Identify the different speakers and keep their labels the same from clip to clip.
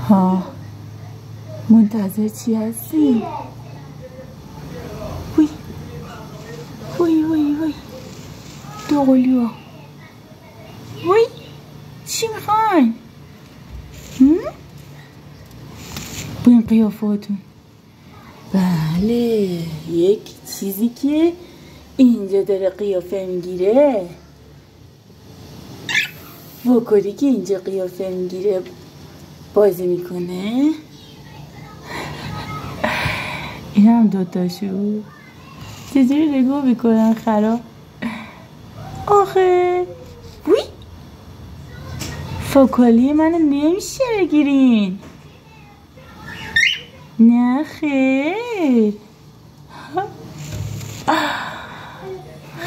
Speaker 1: ها منتظر چی هستی؟ وی وی وی وی دوقلو وی چی میخواین؟ با این قیافاتون بله یک چیزی که اینجا داره قیافه میگیره فکلی که اینجا قیافه میگیره بازی میکنه این هم دوتاشو چجوری نگاه میکنن خراب آخه وی فکلی منو نمیشه بگیرین نه خیر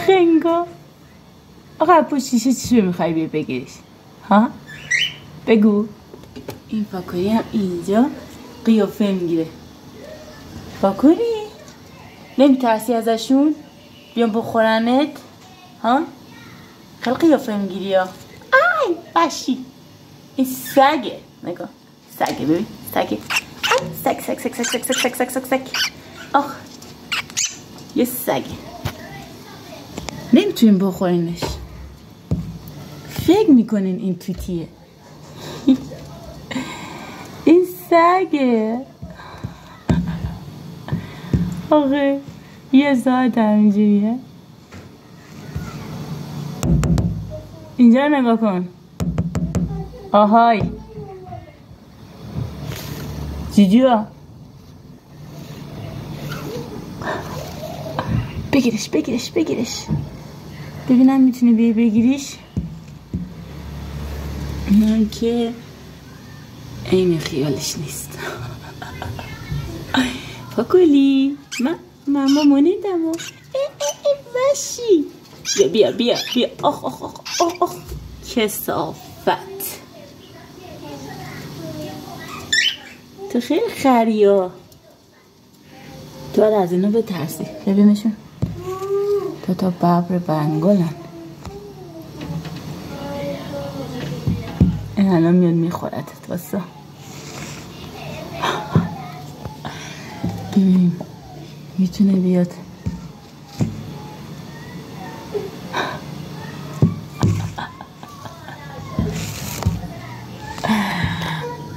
Speaker 1: خنگا آقا پشتیشه چی رو میخوای بگیریش ها بگو این فاکولی هم اینجا قیافه میگیره فاکولی نمیترسی ازشون بیان بخورنت ها خیلی قیافه میگیری ها ای بشی این سگه نگاه سگه ببین سگه سگ سگ سگ سگ سگ سگ سگ سگ سگ سگ آخ یه سگه نمیتونیم بخورینش فکر میکنین این توتیه این سگه آخه یه ساعت همینجوریه اینجا رو نگاه کن آهای جیجیا بگیرش بگیرش بگیرش ببینم میتونی بیای بگیریش من که این خیالش نیست فاکولی من مامانیدم و وشی بیا بیا بیا بیا آخ آخ آخ آخ آخ کثافت تو خیلی خریا تو باید از اینو بترسی ببینشون تو تا ببر بنگلن این الان میاد میخورتت واسه ببین میتونه بیاد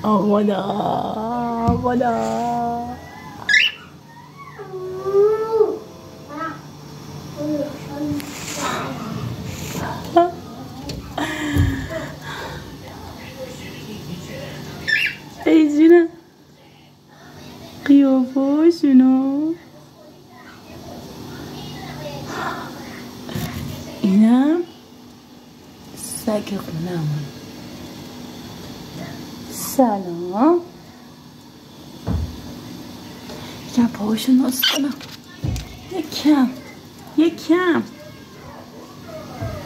Speaker 1: آمادا آمادا ای جونه قیافاشونو اینم سگ خونمون سلام یکم پاهاشو ناز کنم یکم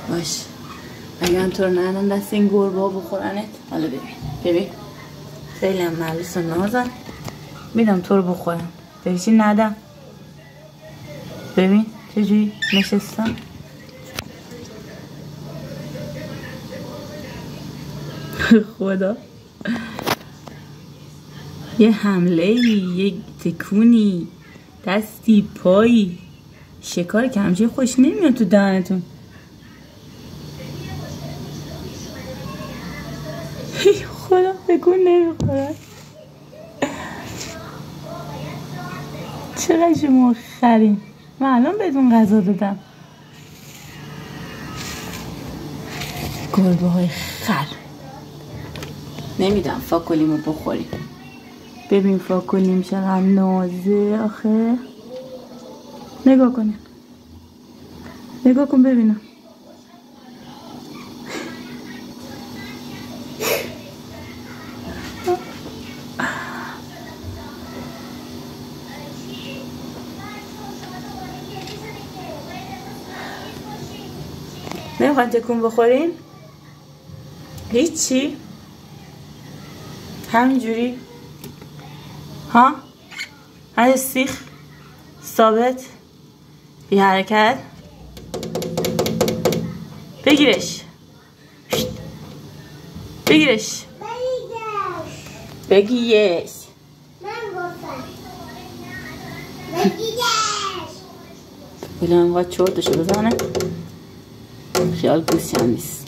Speaker 1: باش اگه هم تو رو نهنن دست این گربه ها بخورنت حالا ببین خیلی هم ملوس و نازن میدم تو رو بخورن ببینی ندم ببین چجوری نشستم خدا یه حمله یه تکونی دستی پایی شکار کمچه خوش نمیاد تو دهنتون خدا تکون نمیخورد چقدر شما خرین من الان بهتون غذا دادم گربه های خر نمیدم فاکولیمو بخوریم ببین فاکولیم چقدر نازه آخه نگاه کنیم نگاه کن ببینم نمیخواین تکون بخورین؟ هیچی؟ همینجوری؟ ها؟ هر سیخ؟ ثابت؟ بی حرکت؟ بگیرش بگیرش بگیش.
Speaker 2: من گفتم بگیش.
Speaker 1: بله انقدر چرتشو بزنه خیال گوشم نیست.